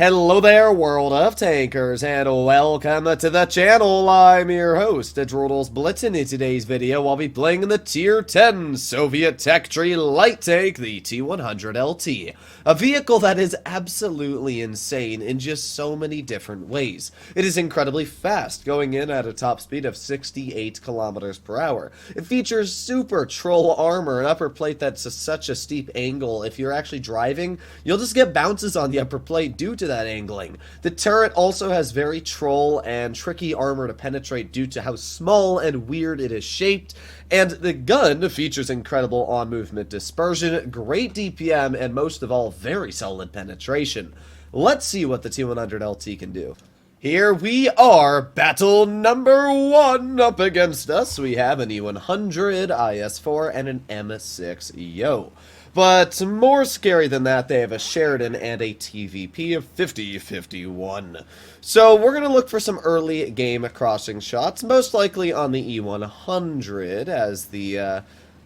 Hello there, world of tankers, and welcome to the channel. I'm your host, Edrodals Blitzen. In today's video, I'll be playing the Tier 10 Soviet Tech Tree Light Tank, the T-100LT. A vehicle that is absolutely insane in just so many different ways. It is incredibly fast, going in at a top speed of 68 kilometers per hour. It features super troll armor, an upper plate that's such a steep angle. If you're actually driving, you'll just get bounces on the upper plate due to that angling. The turret also has very troll and tricky armor to penetrate due to how small and weird it is shaped, and the gun features incredible on-movement dispersion, great DPM, and most of all, very solid penetration. Let's see what the T-100LT can do. Here we are, battle number 1. Up against us, we have an E100, IS-4, and an M6 Yo. But more scary than that, they have a Sheridan and a TVP of 50-51. So we're going to look for some early game crossing shots, most likely on the E100, as the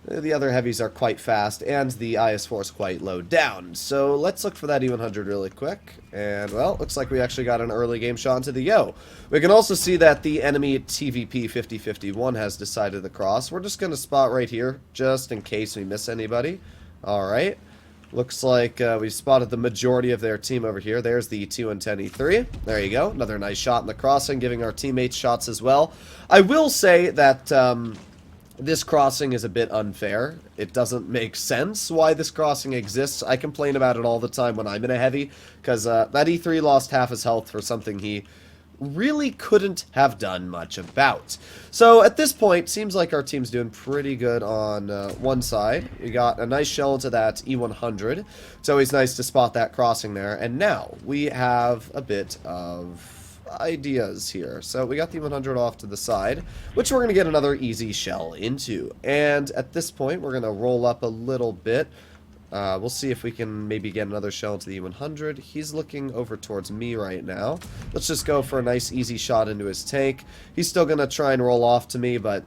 other heavies are quite fast, and the IS-4 is quite low down. So let's look for that E100 really quick. And, well, looks like we actually got an early game shot into the Yo. We can also see that the enemy TVP 50-51 has decided to cross. We're just going to spot right here, just in case we miss anybody. Alright, looks like we spotted the majority of their team over here. There's the T110E3. There you go, another nice shot in the crossing, giving our teammates shots as well. I will say that this crossing is a bit unfair. It doesn't make sense why this crossing exists. I complain about it all the time when I'm in a heavy, because that E3 lost half his health for something he really couldn't have done much about. So at this point, seems like our team's doing pretty good on one side. We got a nice shell into that E100. It's always nice to spot that crossing there. And now we have a bit of ideas here. So we got the E100 off to the side, which we're going to get another easy shell into. And at this point, we're going to roll up a little bit. We'll see if we can maybe get another shell into the E100. He's looking over towards me right now. Let's just go for a nice easy shot into his tank. He's still going to try and roll off to me, but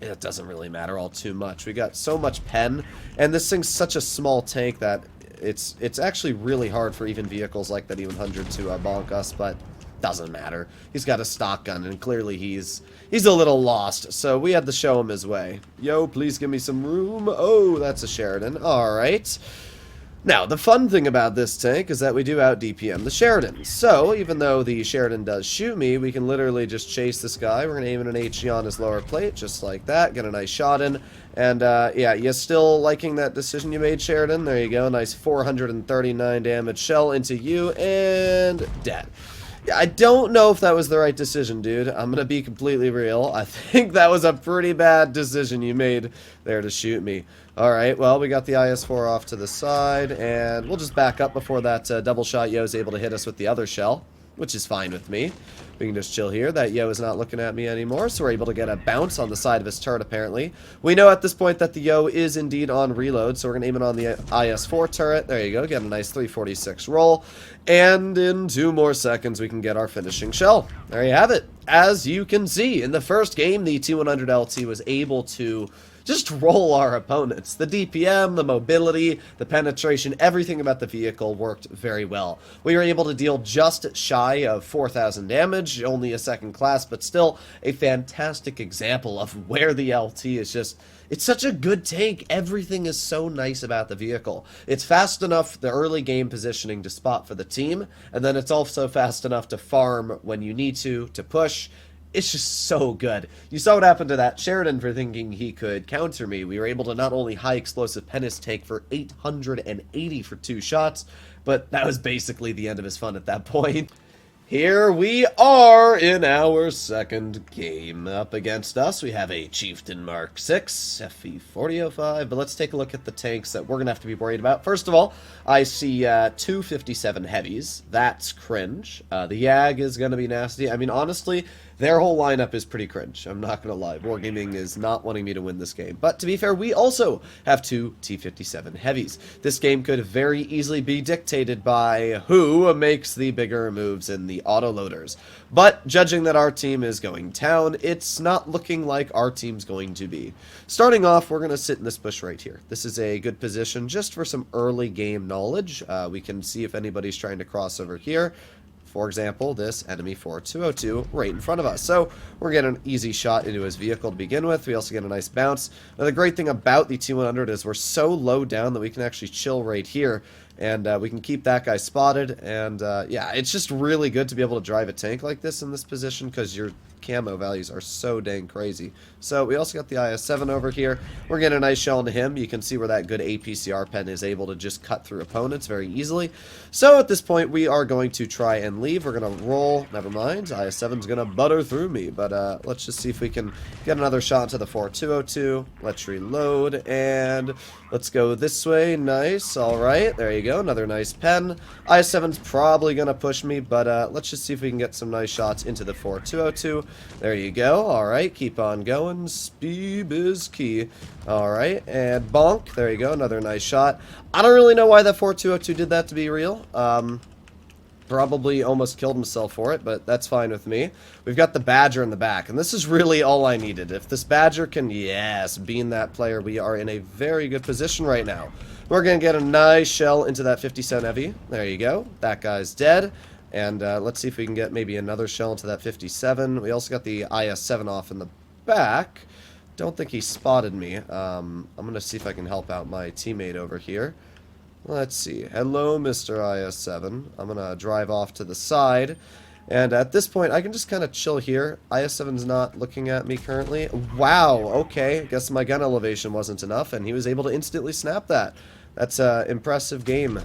it doesn't really matter all too much. We got so much pen, and this thing's such a small tank that it's actually really hard for even vehicles like that E100 to bonk us, but doesn't matter. He's got a stock gun, and clearly he's a little lost, so we had to show him his way. Yo, please give me some room. Oh, that's a Sheridan. Alright. Now, the fun thing about this tank is that we do out DPM the Sheridan. So, even though the Sheridan does shoot me, we can literally just chase this guy. We're going to aim an HE on his lower plate, just like that. Get a nice shot in. And, yeah, you still liking that decision you made, Sheridan? There you go. Nice 439 damage shell into you, and dead. I don't know if that was the right decision, dude. I'm gonna be completely real. I think that was a pretty bad decision you made there to shoot me. Alright, well, we got the IS-4 off to the side, and we'll just back up before that double shot Yo is able to hit us with the other shell, which is fine with me. We can just chill here. That Yo is not looking at me anymore, so we're able to get a bounce on the side of his turret, apparently. We know at this point that the Yo is indeed on reload, so we're going to aim it on the IS-4 turret. There you go. Get a nice 346 roll. And in 2 more seconds, we can get our finishing shell. There you have it. As you can see, in the first game, the T-100LT was able to just roll our opponents. The DPM, the mobility, the penetration, everything about the vehicle worked very well. We were able to deal just shy of 4,000 damage, only a second class, but still a fantastic example of where the LT is just... It's such a good tank. Everything is so nice about the vehicle. It's fast enough, the early game positioning to spot for the team, and then it's also fast enough to farm when you need to push. It's just so good. You saw what happened to that Sheridan for thinking he could counter me. We were able to not only high explosive pen his tank for 880 for 2 shots, but that was basically the end of his fun at that point. Here we are in our second game. Up against us, we have a Chieftain Mark 6, FE4005, but let's take a look at the tanks that we're going to have to be worried about. First of all, I see 257 heavies. That's cringe. The YAG is going to be nasty. I mean, honestly, Their whole lineup is pretty cringe, I'm not gonna lie. Wargaming is not wanting me to win this game. But to be fair, we also have 2 T-57 heavies. This game could very easily be dictated by who makes the bigger moves in the autoloaders. But judging that our team is going town, it's not looking like our team's going to be. Starting off, we're going to sit in this bush right here. This is a good position just for some early game knowledge. We can see if anybody's trying to cross over here. For example, this enemy 4202 right in front of us. So we're getting an easy shot into his vehicle to begin with. We also get a nice bounce. Now the great thing about the T100 is we're so low down that we can actually chill right here. And we can keep that guy spotted. And yeah, it's just really good to be able to drive a tank like this in this position because your camo values are so dang crazy. So we also got the IS-7 over here. We're getting a nice shell into him. You can see where that good APCR pen is able to just cut through opponents very easily. So at this point, we are going to try and leave. We're going to roll. Never mind. IS-7's going to butter through me. But let's just see if we can get another shot into the 4202. Let's reload. And let's go this way. Nice. All right. There you go. Another nice pen. IS-7's probably going to push me. But let's just see if we can get some nice shots into the 4202. There you go. Alright, keep on going. Speed is key. Alright, and bonk. There you go. Another nice shot. I don't really know why that 4202 did that, to be real. Probably almost killed himself for it, but that's fine with me. We've got the Badger in the back, and this is really all I needed. If this Badger can, yes, bean that player, we are in a very good position right now. We're going to get a nice shell into that 50 heavy. There you go. That guy's dead. And let's see if we can get maybe another shell into that 57. We also got the IS-7 off in the back. Don't think he spotted me. I'm going to see if I can help out my teammate over here. Let's see. Hello, Mr. IS-7. I'm going to drive off to the side. And at this point, I can just kind of chill here. IS-7's not looking at me currently. Wow, okay. I guess my gun elevation wasn't enough, and he was able to instantly snap that. That's an impressive game.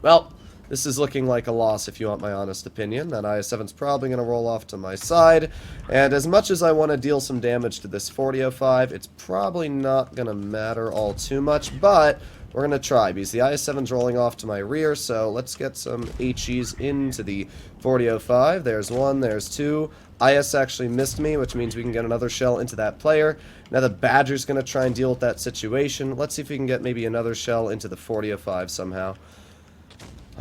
Well, this is looking like a loss, if you want my honest opinion. That IS-7's probably going to roll off to my side. And as much as I want to deal some damage to this 4005, it's probably not going to matter all too much. But we're going to try, because the IS-7's rolling off to my rear. So let's get some HEs into the 4005. There's one, there's two. IS actually missed me, which means we can get another shell into that player. Now the Badger's going to try and deal with that situation. Let's see if we can get maybe another shell into the 4005 somehow.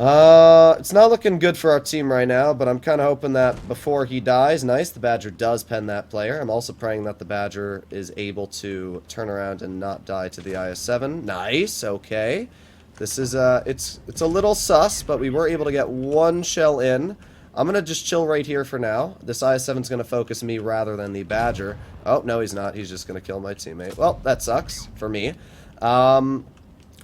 It's not looking good for our team right now, but I'm kind of hoping that before he dies, nice, the Badger does pen that player. I'm also praying that the Badger is able to turn around and not die to the IS-7. Nice, okay. This is, it's a little sus, but we were able to get one shell in. I'm going to just chill right here for now. This IS-7's going to focus me rather than the Badger. Oh, no, he's not. He's just going to kill my teammate. Well, that sucks for me.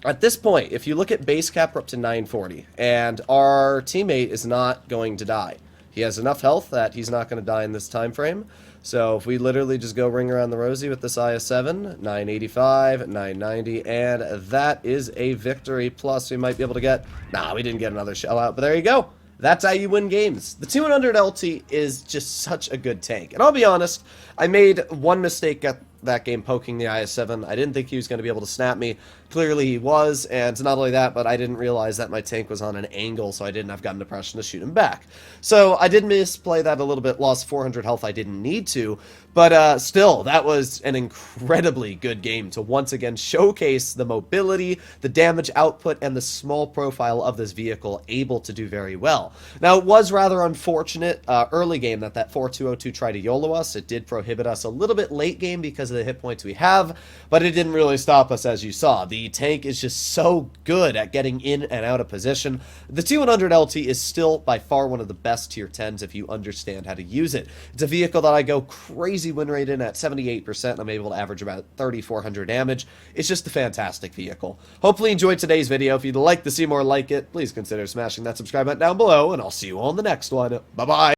At this point, if you look at base cap, we're up to 940, and our teammate is not going to die. He has enough health that he's not going to die in this time frame. So if we literally just go ring around the rosy with this IS-7, 985, 990, and that is a victory. Plus, we might be able to get... Nah, we didn't get another shell out, but there you go. That's how you win games. The T100 LT is just such a good tank. And I'll be honest, I made one mistake at that game poking the IS-7. I didn't think he was going to be able to snap me. Clearly he was, and not only that, but I didn't realize that my tank was on an angle, so I didn't have gun depression to shoot him back. So I did misplay that a little bit, lost 400 health I didn't need to, but still, that was an incredibly good game to once again showcase the mobility, the damage output, and the small profile of this vehicle able to do very well. Now, it was rather unfortunate early game that 4202 tried to YOLO us. It did prohibit us a little bit late game because of the hit points we have, but it didn't really stop us, as you saw. The tank is just so good at getting in and out of position. The T100 LT is still by far one of the best tier 10s if you understand how to use it. It's a vehicle that I go crazy win rate in at 78%, and I'm able to average about 3,400 damage. It's just a fantastic vehicle. Hopefully you enjoyed today's video. If you'd like to see more like it, please consider smashing that subscribe button down below, and I'll see you all in the next one. Bye-bye.